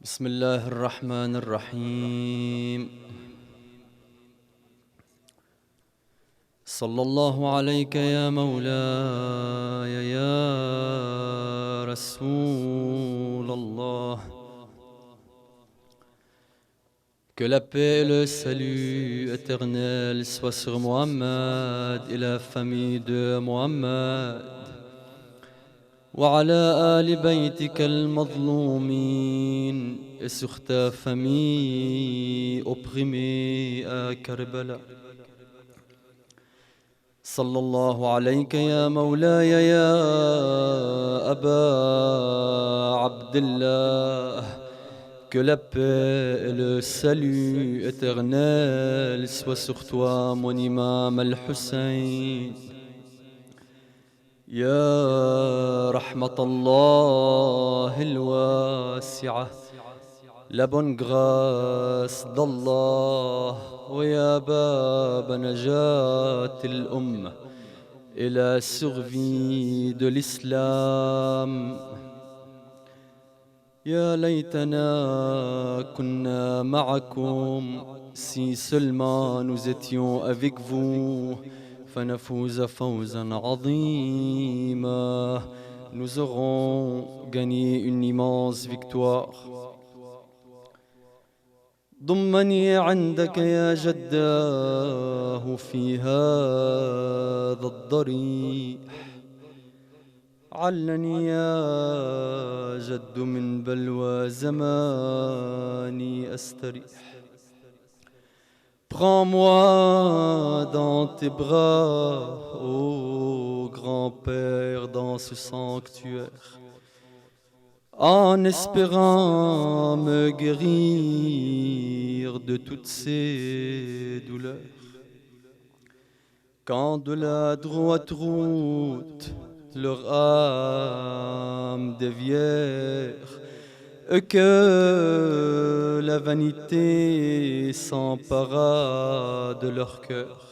بسم الله الرحمن الرحيم صلى الله عليك يا مولاي يا رسول الله. Que la paix et le salut éternel soient sur Mohammed et la famille de Mohammed وعلى آل بيتك المظلومين et sur ta famille opprimée à Karbala. صلى الله عليك يا مولاي يا أبا عبد الله. Que la paix et le salut éternel soient sur toi, mon imam al-Hussein. يا رحمة الله الواسعة، la bonne grâce d'Allah، ويا باب نجاة الأمة et la survie de l'islam. يا ليتنا كنا معكم، si seulement nous étions avec vous. فنفوز فوزا عظيما، nous aurons gagné une immense victoire. ضمني عندك يا جداه في هذا الضريح، علني يا جد من بلوى زماني أستريح. Prends-moi dans tes bras, ô grand-père, dans ce sanctuaire, en espérant me guérir de toutes ces douleurs. Quand de la droite route leur âme dévièrent, et que la vanité s'empara de leur cœur,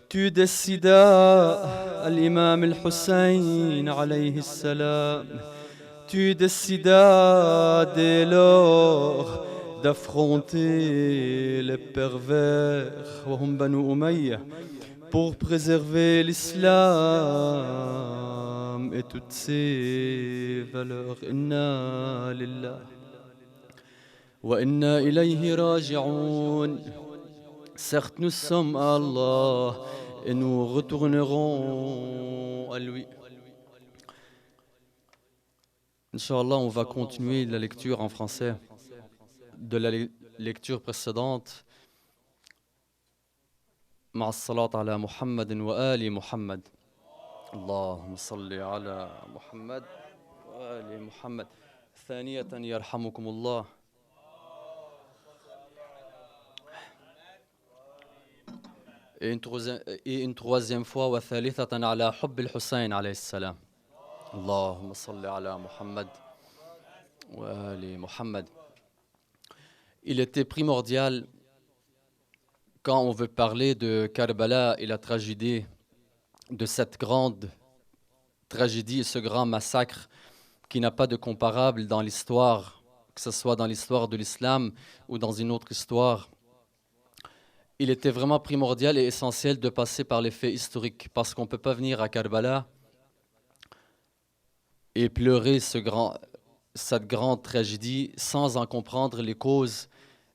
tu décidas, l'imam al-Hussein alayhi salam, tu décidas dès lors d'affronter les pervers, wahum Banu Umayya, pour préserver l'islam et toutes ses valeurs. Inna lillah wa inna ilayhi raji'un. Certes, nous sommes à Allah et nous retournerons à lui. Inch'Allah, on va continuer la lecture en français de la lecture précédente. مع الصلاة على محمد وآل محمد. اللهم صل على محمد وآل محمد. ثانية يرحمكم الله. Et une troisième fois وثالثة على حب الحسين عليه السلام. اللهم صل على محمد وآل محمد. Il était primordial, quand on veut parler de Karbala et la tragédie, de cette grande tragédie et ce grand massacre qui n'a pas de comparable dans l'histoire, que ce soit dans l'histoire de l'islam ou dans une autre histoire, il était vraiment primordial et essentiel de passer par les faits historiques, parce qu'on ne peut pas venir à Karbala et pleurer cette grande tragédie sans en comprendre les causes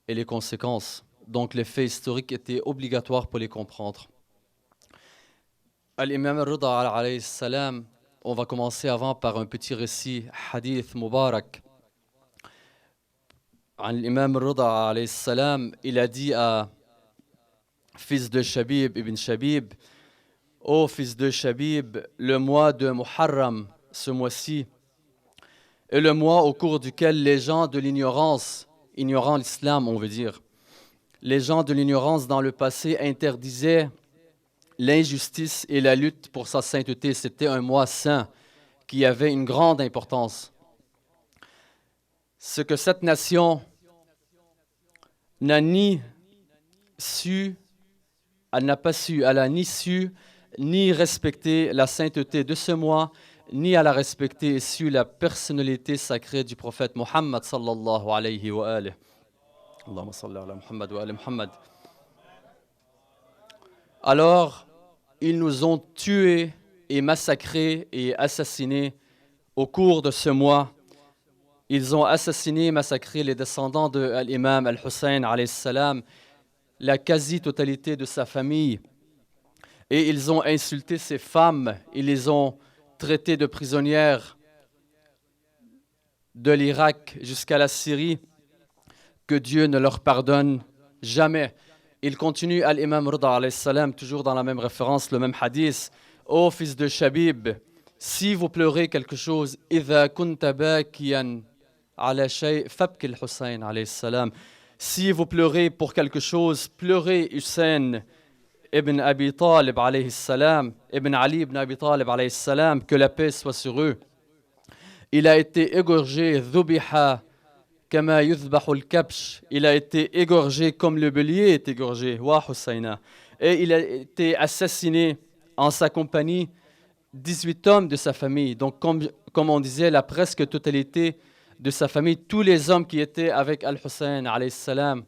et les conséquences. Donc les faits historiques étaient obligatoires pour les comprendre. L'imam al-Rida alayhi salam, on va commencer avant par un petit récit, hadith Mubarak. L'imam al-Rida alayhi salam, il a dit à fils de Shabib ibn Shabib: ô fils de Shabib, le mois de Muharram, ce mois-ci, est le mois au cours duquel les gens de l'ignorance, ignorant l'islam on veut dire, les gens de l'ignorance dans le passé interdisaient l'injustice et la lutte pour sa sainteté. C'était un mois saint qui avait une grande importance. Ce que cette nation n'a ni su, elle n'a ni su, ni respecté la sainteté de ce mois ni à la respecter et su la personnalité sacrée du prophète Muhammad sallallahu alayhi wa alihi. Allahumma salli ala Muhammad wa ali Muhammad. Alors, ils nous ont tués et massacrés et assassinés au cours de ce mois. Ils ont assassiné et massacré les descendants de l'imam Al-Hussein alayhi salam, la quasi-totalité de sa famille. Et ils ont insulté ses femmes, ils les ont traitées de prisonnières de l'Irak jusqu'à la Syrie. Que Dieu ne leur pardonne jamais. Il continue à l'imam Rida alayhi salam, toujours dans la même référence, le même hadith. Ô fils de Shabib, si vous pleurez quelque chose, إذا كنت باكيا على شيء فابكي الحسين عليه السلام. Si vous pleurez pour quelque chose, pleurez Hussein ibn Abi Talib alayhi salam, ibn Ali ibn Abi Talib alayhi salam, que la paix soit sur eux. Il a été égorgé, dhubiha kama yuzbahu al-kabsh. Il a été égorgé comme le bélier est égorgé, wa Husayna. Et il a été assassiné en sa compagnie 18 hommes de sa famille. Donc comme on disait, la presque totalité de sa famille, tous les hommes qui étaient avec Al-Hussein alayhi salam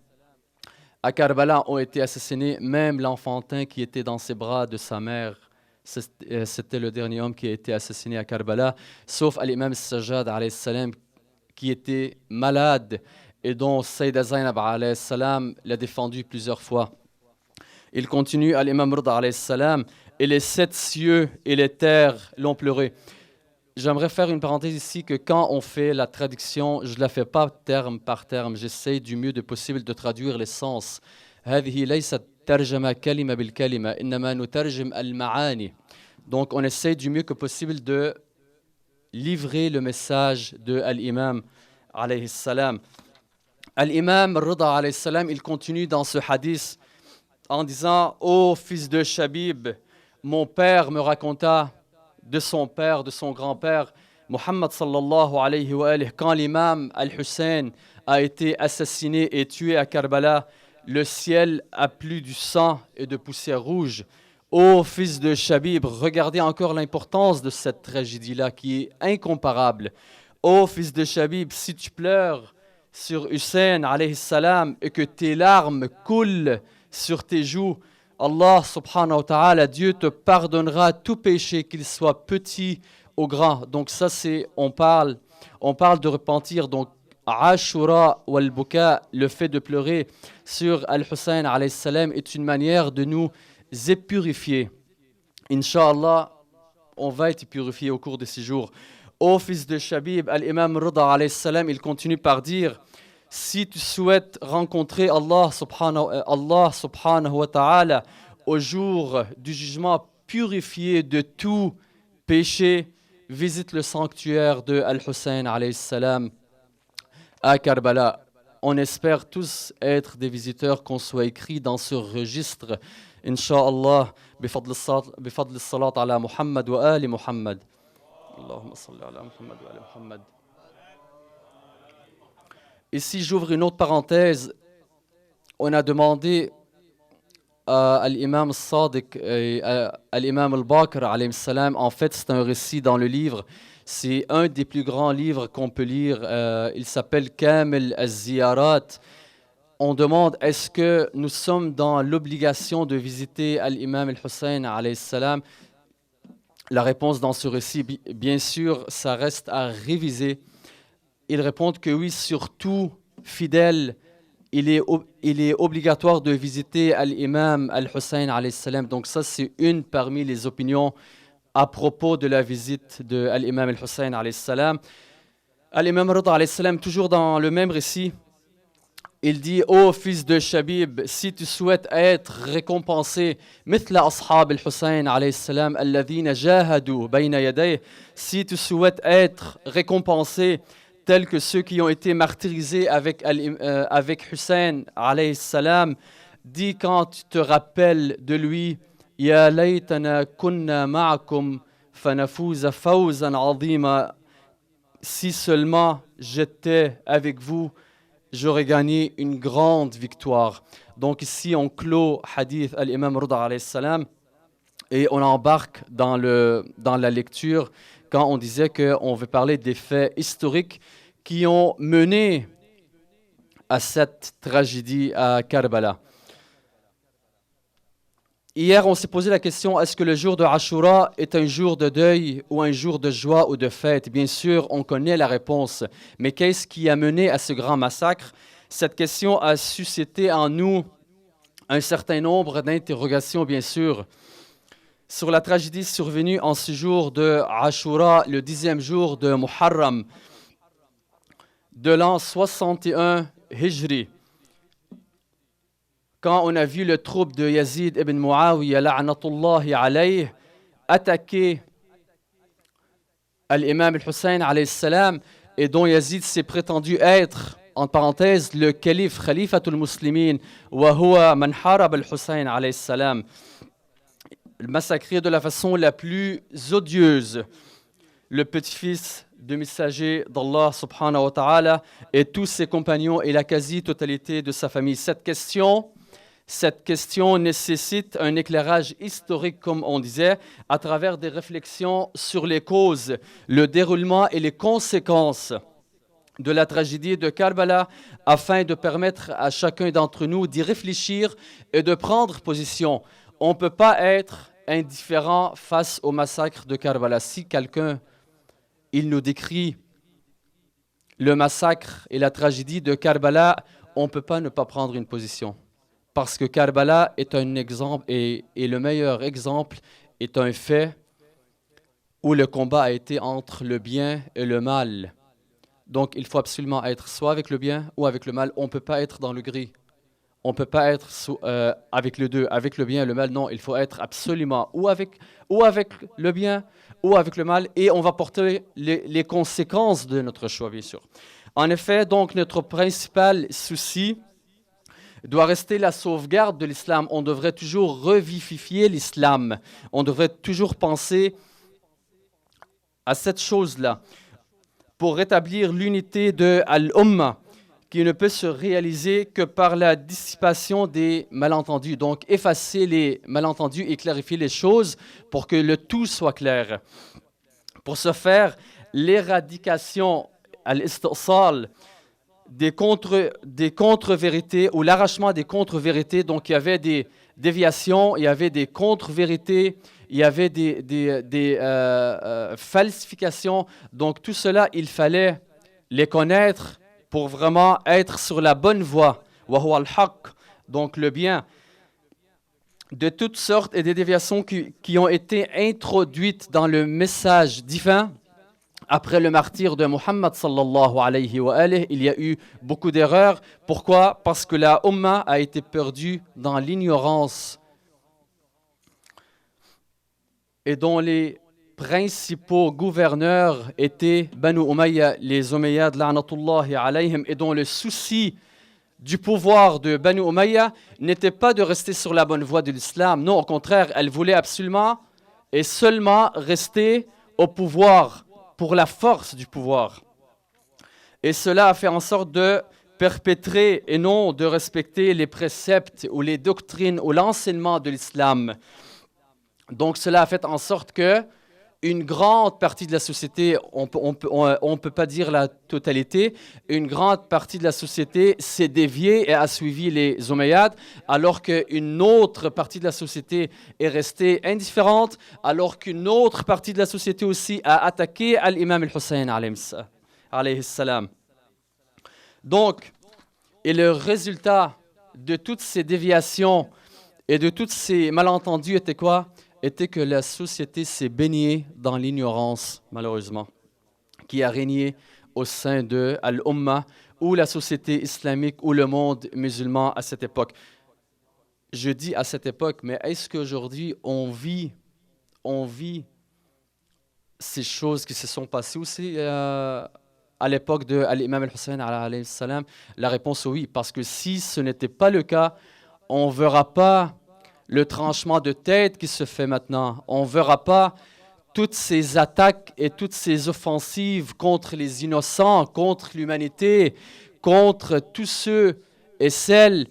à Karbala ont été assassinés, même l'enfantin qui était dans ses bras de sa mère. C'était le dernier homme qui a été assassiné à Karbala, sauf l'imam Sajjad alayhi salam qui était malade et dont Sayyida Zainab alayhi salam l'a défendu plusieurs fois. Il continue à l'imam Rida alayhi salam, et les 7 cieux et les terres l'ont pleuré. J'aimerais faire une parenthèse ici que quand on fait la traduction, je ne la fais pas terme par terme. J'essaie du mieux de possible de traduire les sens. هذه ليست ترجمة كلمة بالكلمة إنما نترجم المعاني. Donc on essaie du mieux que possible de livrer le message de l'imam alayhi salam. L'imam Rida alayhi salam, il continue dans ce hadith en disant « Ô fils de Shabib, mon père me raconta de son père, de son grand-père, Muhammad sallallahu alayhi wa alayhi, quand l'imam Al-Hussein a été assassiné et tué à Karbala, le ciel a plu du sang et de poussière rouge. Ô fils de Shabib, regardez encore l'importance de cette tragédie-là qui est incomparable. Ô fils de Shabib, si tu pleures sur Hussein alayhi salam et que tes larmes coulent sur tes joues, Allah subhanahu wa ta'ala, Dieu te pardonnera tout péché, qu'il soit petit ou grand. Donc ça c'est, on parle de repentir. Donc Ashura wal buka, le fait de pleurer sur Al-Hussein alayhi salam est une manière de nous purifier. Inch'Allah, on va être purifié au cours de ces jours. Ô fils de Shabib, l'imam Rida alayhi salam, il continue par dire: si tu souhaites rencontrer Allah subhanahu wa ta'ala au jour du jugement, purifié de tout péché, visite le sanctuaire de Al-Hussein alayhi salam à Karbala. On espère tous être des visiteurs, qu'on soit écrits dans ce registre. Inch'Allah, bifadl as-salat ala Muhammad wa ali Muhammad. Allahumma salli ala Muhammad wa ali Muhammad. Ici, j'ouvre une autre parenthèse. On a demandé à l'imam Sadiq et à l'imam Al-Baqir alayhi salam. En fait, c'est un récit dans le livre. C'est un des plus grands livres qu'on peut lire. Il s'appelle Kamil al-Ziyarat. On demande, est-ce que nous sommes dans l'obligation de visiter l'imam Al-Hussein alayhi salam? La réponse dans ce récit, bien sûr, ça reste à réviser. Ils répondent que oui, surtout fidèle, il est obligatoire de visiter l'imam Al-Hussein alayhi salam. Donc ça, c'est une parmi les opinions à propos de la visite de l'imam Al-Hussein alayhi salam. L'imam Rida alayhi salam, toujours dans le même récit, il dit: ô fils de Shabib, si tu souhaites être récompensé, مثل أصحاب الحسين عليه السلام الذين جاهدوا بين يديه, si tu souhaites être récompensé tels que ceux qui ont été martyrisés avec Hussein alayhi salam, dis quand tu te rappelles de lui: يا ليتنا كنا معكم فنفوز فوزا عظيما, si seulement j'étais avec vous, j'aurais gagné une grande victoire. Donc ici, on clôt hadith al-imam Rida alayhi salam et on embarque dans la lecture quand on disait qu'on veut parler des faits historiques qui ont mené à cette tragédie à Karbala. Hier, on s'est posé la question, est-ce que le jour de Ashura est un jour de deuil ou un jour de joie ou de fête? Bien sûr, on connaît la réponse. Mais qu'est-ce qui a mené à ce grand massacre? Cette question a suscité en nous un certain nombre d'interrogations, bien sûr, sur la tragédie survenue en ce jour de Ashura, le 10e jour de Muharram, de l'an 61 Hijri. Quand on a vu le troupe de Yazid ibn Muawiyah, la'natullahi alayh, attaquer l'imam al-Hussein alayhi salam, et dont Yazid s'est prétendu être, en parenthèse, le calife, khalifatul muslimin, wa huwa man harab al-Hussein alayhi salam, massacré de la façon la plus odieuse, le petit-fils du messager d'Allah subhanahu wa ta'ala et tous ses compagnons et la quasi-totalité de sa famille. Cette question nécessite un éclairage historique, comme on disait, à travers des réflexions sur les causes, le déroulement et les conséquences de la tragédie de Karbala, afin de permettre à chacun d'entre nous d'y réfléchir et de prendre position. On ne peut pas être indifférent face au massacre de Karbala. Si quelqu'un, il nous décrit le massacre et la tragédie de Karbala, on ne peut pas ne pas prendre une position. Parce que Karbala est un exemple, et le meilleur exemple est un fait où le combat a été entre le bien et le mal. Donc il faut absolument être soit avec le bien ou avec le mal. On ne peut pas être dans le gris. On ne peut pas être avec les deux, avec le bien et le mal. Non, il faut être absolument ou avec le bien ou avec le mal. Et on va porter les conséquences de notre choix, bien sûr. En effet, donc, notre principal souci doit rester la sauvegarde de l'islam. On devrait toujours revivifier l'islam. On devrait toujours penser à cette chose-là pour rétablir l'unité de Al-Ummah, qui ne peut se réaliser que par la dissipation des malentendus. Donc, effacer les malentendus et clarifier les choses pour que le tout soit clair. Pour ce faire, l'éradication, al-istisal, des contre-vérités ou l'arrachement des contre-vérités. Donc, il y avait des déviations, il y avait des contre-vérités, il y avait des falsifications. Donc, tout cela, il fallait les connaître pour vraiment être sur la bonne voie. Wa huwa al-haq, donc le bien. De toutes sortes et des déviations qui ont été introduites dans le message divin. Après le martyre de Muhammad sallallahu alayhi wa alihi, il y a eu beaucoup d'erreurs. Pourquoi? Parce que la Ummah a été perdue dans l'ignorance et dont les principaux gouverneurs étaient Banu Umayya, les Umayyad la'natullahi alayhim, et dont le souci du pouvoir de Banu Umayya n'était pas de rester sur la bonne voie de l'islam. Non, au contraire, elle voulait absolument et seulement rester au pouvoir pour la force du pouvoir. Et cela a fait en sorte de perpétrer et non de respecter les préceptes ou les doctrines ou l'enseignement de l'islam. Donc cela a fait en sorte que une grande partie de la société, on ne peut pas dire la totalité, une grande partie de la société s'est déviée et a suivi les Umayyads, alors qu'une autre partie de la société est restée indifférente, alors qu'une autre partie de la société aussi a attaqué l'imam al-Hussein alayhi salam. Donc, et le résultat de toutes ces déviations et de tous ces malentendus était quoi? Était que la société s'est baignée dans l'ignorance, malheureusement, qui a régné au sein de Al-Ummah, ou la société islamique, ou le monde musulman à cette époque. Je dis à cette époque, mais est-ce qu'aujourd'hui on vit ces choses qui se sont passées aussi à l'époque de l'imam al-Hussein alayhi salam? La réponse est oui, parce que si ce n'était pas le cas, on ne verra pas le tranchement de tête qui se fait maintenant. On ne verra pas toutes ces attaques et toutes ces offensives contre les innocents, contre l'humanité, contre tous ceux et celles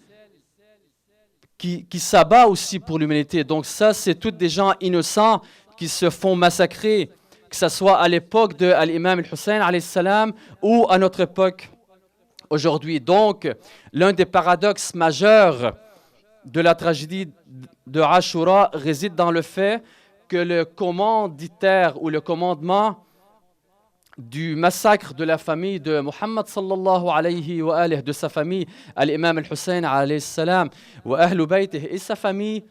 qui s'abattent aussi pour l'humanité. Donc ça, c'est tous des gens innocents qui se font massacrer que ce soit à l'époque de l'imam al-Hussein alayhi salam ou à notre époque aujourd'hui. Donc, l'un des paradoxes majeurs de la tragédie de Ashura réside dans le fait que le commanditaire ou le commandement du massacre de la famille de Muhammad sallallahu alayhi wa alihi, de sa famille, l'imam al-Hussein alayhi salam, wa ahlu baytih, et sa famille,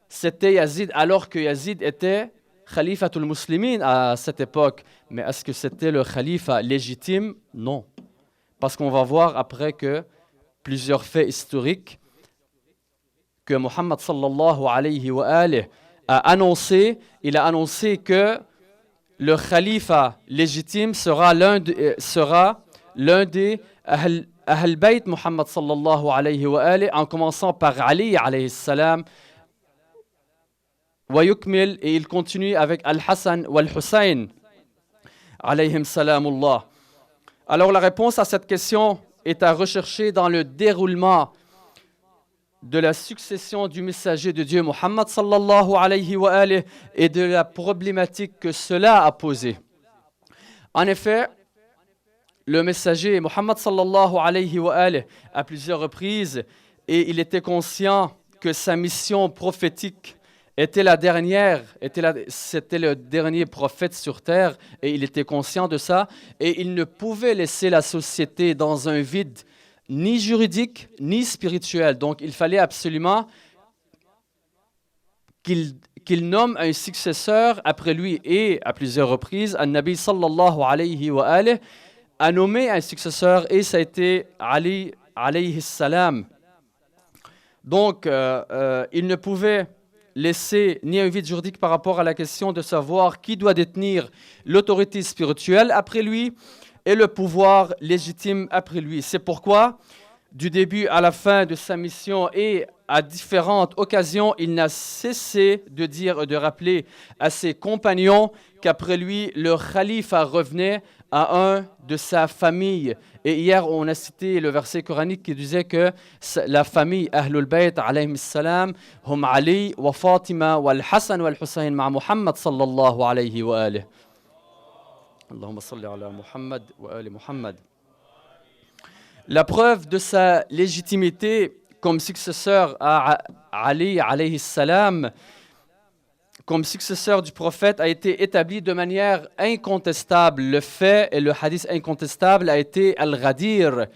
c'était Yazid, alors que Yazid était khalifatul muslimin à cette époque. Mais est-ce que c'était le khalifa légitime? Non. Parce qu'on va voir après que plusieurs faits historiques que Muhammad sallallahu alayhi wa alihi a annoncé, il a annoncé que le khalifa légitime sera l'un des Ahl Bayt Muhammad sallallahu alayhi wa alihi, en commençant par Ali alayhi salam, wa yukmil, et il continue avec Al-Hassan wa Al-Hussein alayhim salamullah. Alors la réponse à cette question est à rechercher dans le déroulement de la succession du messager de Dieu Muhammad sallallahu alayhi wa alihi et de la problématique que cela a posée. En effet, le messager Muhammad sallallahu alayhi wa alihi à plusieurs reprises, et il était conscient que sa mission prophétique était la dernière, c'était le dernier prophète sur terre, et il était conscient de ça, et il ne pouvait laisser la société dans un vide ni juridique, ni spirituel. Donc, il fallait absolument qu'il nomme un successeur après lui. Et à plusieurs reprises, An-Nabi sallallahu alayhi wa alihi a nommé un successeur, et ça a été Ali alayhi salam. Donc, il ne pouvait laisser ni un vide juridique par rapport à la question de savoir qui doit détenir l'autorité spirituelle après lui et le pouvoir légitime après lui. C'est pourquoi, du début à la fin de sa mission et à différentes occasions, il n'a cessé de dire, de rappeler à ses compagnons qu'après lui, le khalifa revenait à un de sa famille. Et hier, on a cité le verset coranique qui disait que la famille Ahlul Bayt alayhim salam, hum Ali wa Fatima wa Al-Hassan wa Al-Hussein ma Muhammad sallallahu alayhi wa alihi. Allahumma salli ala Muhammad wa ali Muhammad. La preuve de sa légitimité comme successeur à Ali alayhi salam, comme successeur du prophète, a été établie de manière incontestable. Le fait et le hadith incontestable a été Al-Ghadir,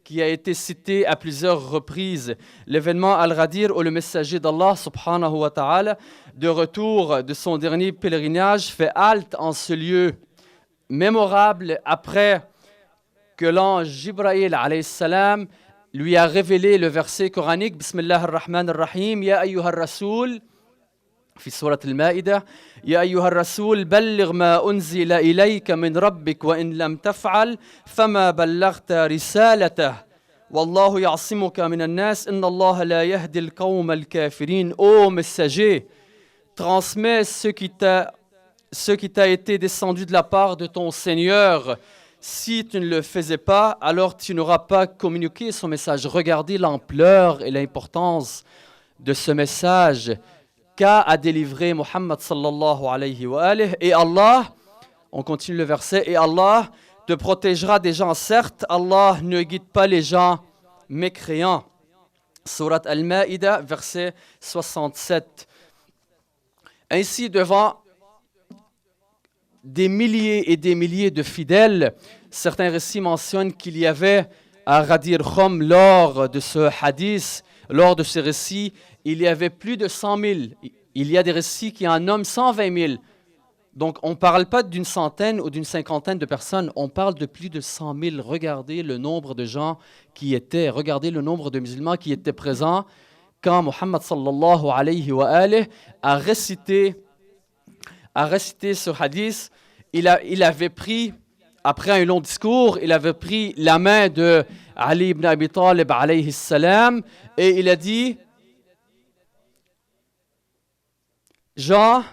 qui a été cité à plusieurs reprises. L'événement Al-Ghadir, où le messager d'Allah subhanahu wa ta'ala, de retour de son dernier pèlerinage, fait halte en ce lieu mémorable après que l'ange Jibril alayhi salam lui a révélé le verset coranique Bismillah ar-Rahman ar-Rahim, Ya ayyuha ar-Rasoul, في سورة المائدة يا أيها الرسول بلغ ما أنزل إليك من ربك وإن لم تفعل فما بلغت رسالته والله يعصمك من الناس إن الله لا يهدي القوم الكافرين. Ô messager, transmets ce qui t'a été descendu de la part de ton Seigneur. Si tu ne le faisais pas, alors tu n'auras pas communiqué son message. Regardez l'ampleur et l'importance de ce message qu'a délivré Muhammad sallallahu alayhi wa alihi. Et Allah, on continue le verset, et Allah te protégera des gens. Certes, Allah ne guide pas les gens mécréants. Surat Al-Ma'ida, verset 67. Ainsi, devant des milliers et des milliers de fidèles, certains récits mentionnent qu'il y avait à Ghadir Khum, lors de ce hadith, lors de ce récit, il y avait plus de 100 000. Il y a des récits qui en nomment 120 000. Donc, on ne parle pas d'une centaine ou d'une cinquantaine de personnes, on parle de plus de 100 000. Regardez le nombre de gens qui étaient, regardez le nombre de musulmans qui étaient présents quand Muhammad sallallahu alayhi wa alihi a récité ce hadith. Il avait pris, après un long discours, il avait pris la main de Ali ibn Abi Talib alayhi salam et il a dit: Jean,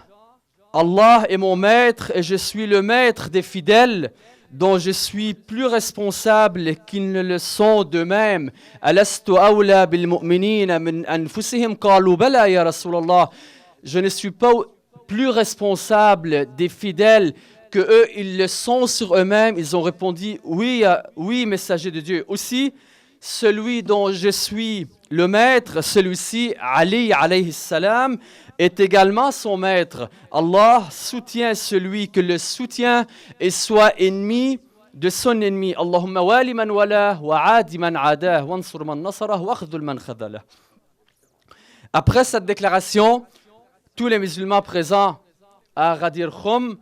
Allah est mon maître et je suis le maître des fidèles dont je suis plus responsable qu'ils ne le sont d'eux-mêmes. Alastu awla bil mu'minina min anfusihim qalu bala ya Rasulallah. Je ne suis pas plus responsables des fidèles que eux, ils le sont sur eux-mêmes. Ils ont répondu, oui, oui, messager de Dieu. Aussi, celui dont je suis le maître, celui-ci, Ali alayhi salam, est également son maître. Allah soutient celui que le soutient et soit ennemi de son ennemi. Allahumma wali man wala wa adi man adah wa ansur man nasarah wa akhdhul man khadalah. Après cette déclaration, tous les musulmans présents à Ghadir Khoum,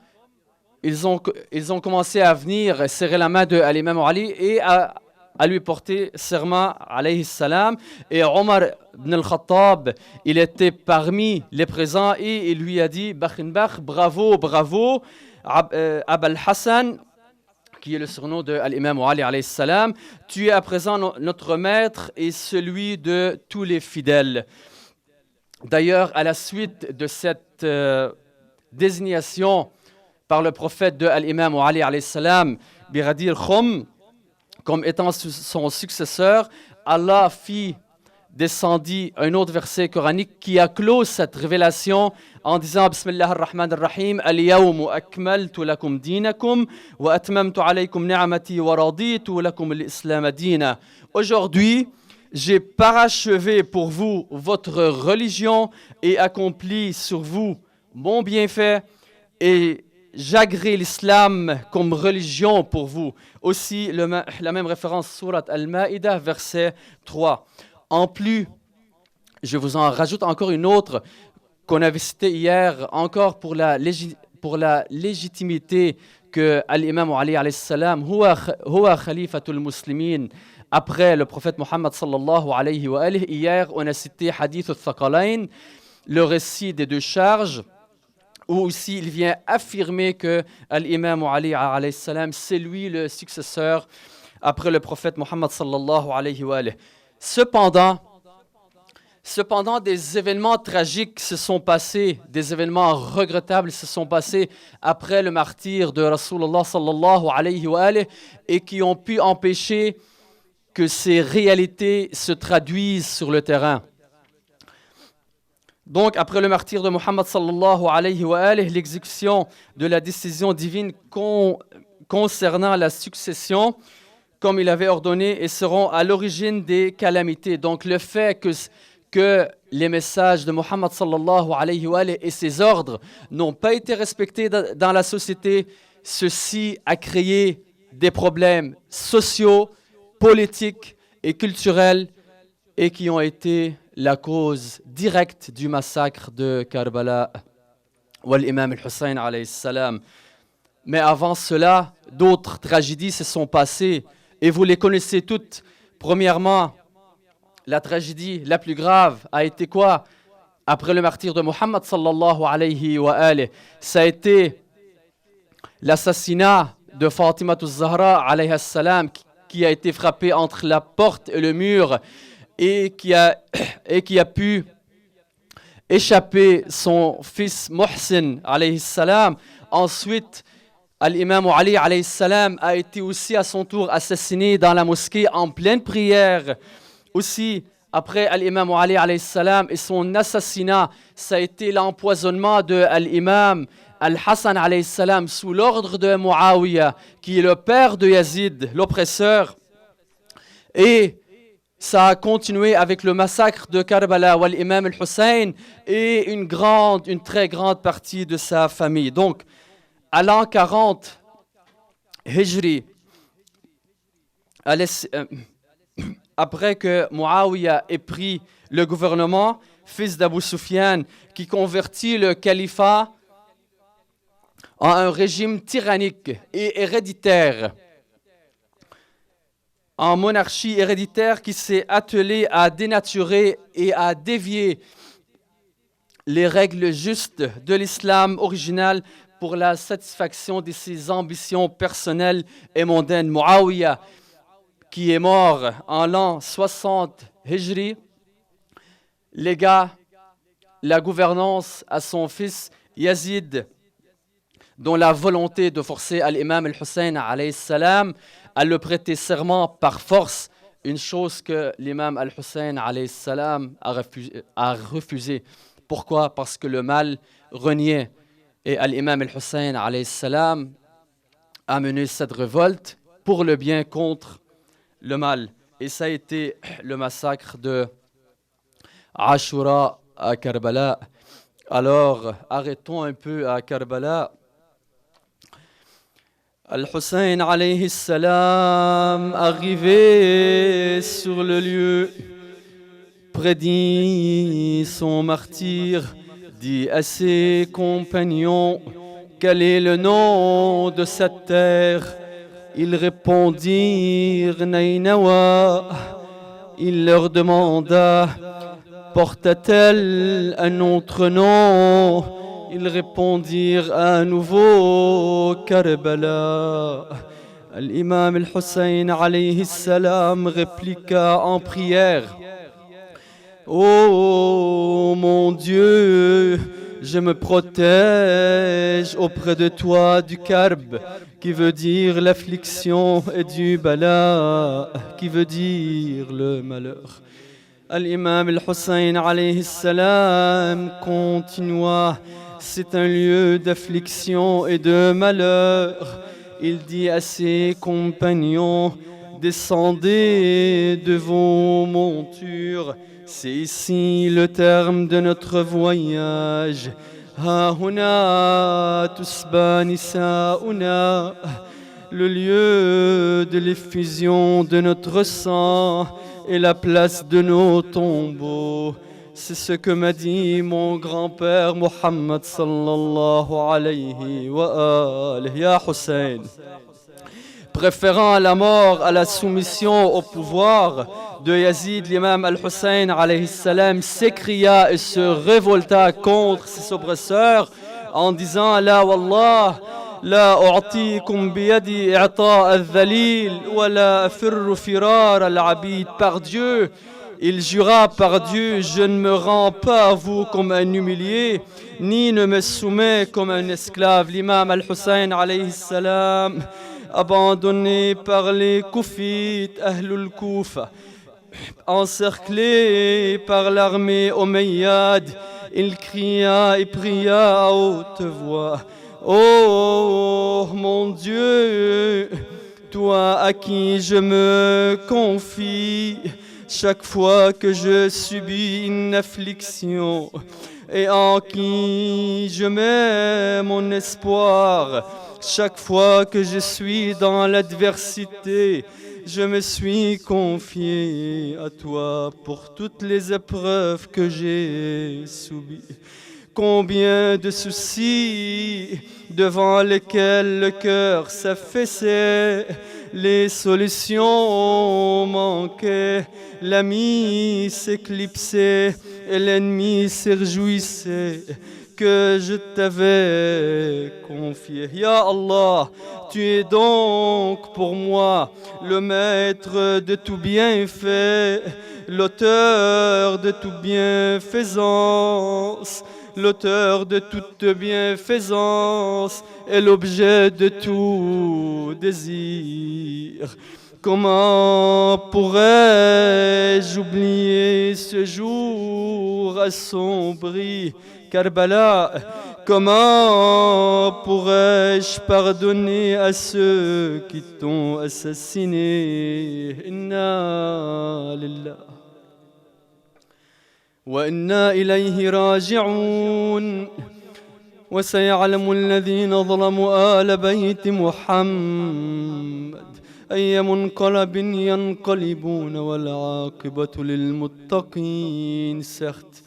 ils ont commencé à venir serrer la main de l'imam Ali et à lui porter serment, alayhi salam. Et Omar ibn al-Khattab, il était parmi les présents et il lui a dit, bravo, bravo, Abul Hassan, qui est le surnom de l'imam Ali, alayhi salam, tu es à présent notre maître et celui de tous les fidèles. D'ailleurs, à la suite de cette désignation par le prophète de l'imam Ali alayhi salam, Ghadir Khoum, comme étant son successeur, Allah fit descendre un autre verset coranique qui a clos cette révélation en disant Bismillah ar-Rahman ar-Rahim Al-yawmu akmaltu lakum dinakum wa atmamtu alaykum ni'mati wa raditu lakum al-islam dina. Aujourd'hui, j'ai parachevé pour vous votre religion et accompli sur vous mon bienfait et j'agrée l'islam comme religion pour vous. Aussi, la même référence, Surat Al-Ma'idah, verset 3. En plus, je vous en rajoute encore une autre qu'on avait citée hier, encore pour la légitimité que l'imam Ali alayhi salam, huwa khalifatul muslimin, après le prophète Mohammed sallallahu alayhi wa alihi. Hier, on a cité Hadith al-Thaqalain, le récit des deux charges, où aussi il vient affirmer que l'imam Ali alayhi salam, c'est lui le successeur après le prophète Mohammed sallallahu alayhi wa alihi. Cependant, des événements tragiques se sont passés, des événements regrettables se sont passés après le martyre de Rasulullah sallallahu alayhi wa alihi et qui ont pu empêcher que ces réalités se traduisent sur le terrain. Donc, après le martyre de Muhammad sallallahu alayhi wa alihi, l'exécution de la décision divine concernant la succession, comme il avait ordonné, et seront à l'origine des calamités. Donc, le fait que les messages de Muhammad sallallahu alayhi wa alihi et ses ordres n'ont pas été respectés dans la société, ceci a créé des problèmes sociaux, politiques et culturels et qui ont été la cause directe du massacre de Karbala ou l'imam al-Hussein alayhi salam. Mais avant cela, d'autres tragédies se sont passées et vous les connaissez toutes. Premièrement, la tragédie la plus grave a été quoi? Après le martyre de Muhammad sallallahu alayhi wa alihi, ça a été l'assassinat de Fatima az-Zahra alayha salam qui a été frappée entre la porte et le mur et qui a pu échapper son fils Muhsin alayhi salam. Ensuite, l'imam Ali alayhi salam a été aussi à son tour assassiné dans la mosquée en pleine prière. Aussi, après l'imam Ali alayhi salam et son assassinat, ça a été l'empoisonnement de l'imam Al-Hassan alayhi salam sous l'ordre de Muawiyah, qui est le père de Yazid, l'oppresseur. Et ça a continué avec le massacre de Karbala ou l'imam Al-Hussein et une très grande partie de sa famille. Donc, à l'an 40 Hijri, après que Muawiyah ait pris le gouvernement, fils d'Abu Sufyan, qui convertit le califat en un régime tyrannique et héréditaire, en monarchie héréditaire qui s'est attelée à dénaturer et à dévier les règles justes de l'islam original pour la satisfaction de ses ambitions personnelles et mondaines. Muawiyah, qui est mort en l'an 60 Hijri, légua la gouvernance à son fils Yazid, dont la volonté de forcer l'imam Al-Hussein alayhi salam à le prêter serment par force, une chose que l'imam Al-Hussein alayhi salam a refusé. Pourquoi? Parce que le mal reniait Et l'imam al-Hussein alayhi salam a mené cette révolte pour le bien contre le mal. Et ça a été le massacre de Ashura à Karbala. Alors, arrêtons un peu à Karbala. Al-Hussein alayhi salam, arrivé sur le lieu, prédit son martyre, dit à ses compagnons, quel est le nom de cette terre? Ils répondirent Nainawa. Il leur demanda, porte-t-elle un autre nom? Ils répondirent à nouveau Karbala. L'imam al-Hussein alayhi salam répliqua en prière, ô mon Dieu, je me protège auprès de toi du karb, qui veut dire l'affliction, et du bala, qui veut dire le malheur. L'imam al-Hussein alayhi salam continua, c'est un lieu d'affliction et de malheur. Il dit à ses compagnons, descendez de vos montures, c'est ici le terme de notre voyage. Ha huna tusba nisauna, le lieu de l'effusion de notre sang et la place de nos tombeaux. C'est ce que m'a dit mon grand-père Muhammad sallallahu alayhi wa alihi. Ya Hussein, préférant la mort à la soumission au pouvoir de Yazid, l'imam al-Hussein alayhi salam s'écria et se révolta contre ses oppresseurs en disant la wallah la u'tikum biyadi i'ta' al-dhalil wa la afirru firar al-abid. Par Dieu, il jura par Dieu, je ne me rends pas à vous comme un humilié, ni ne me soumets comme un esclave. L'imam al-Hussein alayhi salam, abandonné par les Koufites, Ahlul Koufa, encerclé par l'armée omeyyade, il cria et pria à haute voix, ô mon Dieu, toi à qui je me confie, chaque fois que je subis une affliction et en qui je mets mon espoir, chaque fois que je suis dans l'adversité, je me suis confié à toi pour toutes les épreuves que j'ai subies. Combien de soucis devant lesquels le cœur s'affaissait, les solutions manquaient, l'ami s'éclipsait et l'ennemi se réjouissait que je t'avais confié. Ya Allah, tu es donc pour moi le maître de tout bienfait, l'auteur de toute bienfaisance, l'auteur de toute bienfaisance et l'objet de tout désir. Comment pourrais-je oublier ce jour assombri, Karbala? Comment pourrais-je pardonner à ceux qui t'ont assassiné? Inna lillah wa inna ilayhi raji'un. وسيعلم الذين ظلموا آل بيت محمد أي منقلب ينقلبون والعاقبة للمتقين. Certes,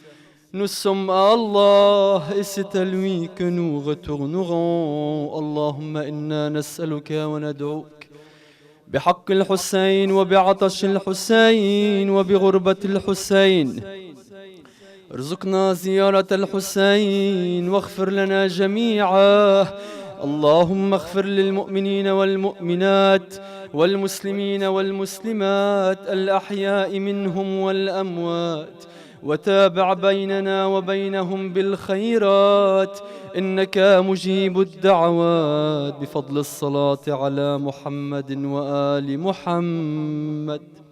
nous sommes à Allah et c'est à lui que nous retournerons. Allahumma inna nas'aluka wa nad'uka بحق الحسين وبعطش الحسين وبغربة الحسين ارزقنا زيارة الحسين واغفر لنا جميعا. اللهم اغفر للمؤمنين والمؤمنات والمسلمين والمسلمات الأحياء منهم والأموات وتابع بيننا وبينهم بالخيرات إنك مجيب الدعوات بفضل الصلاة على محمد وآل محمد.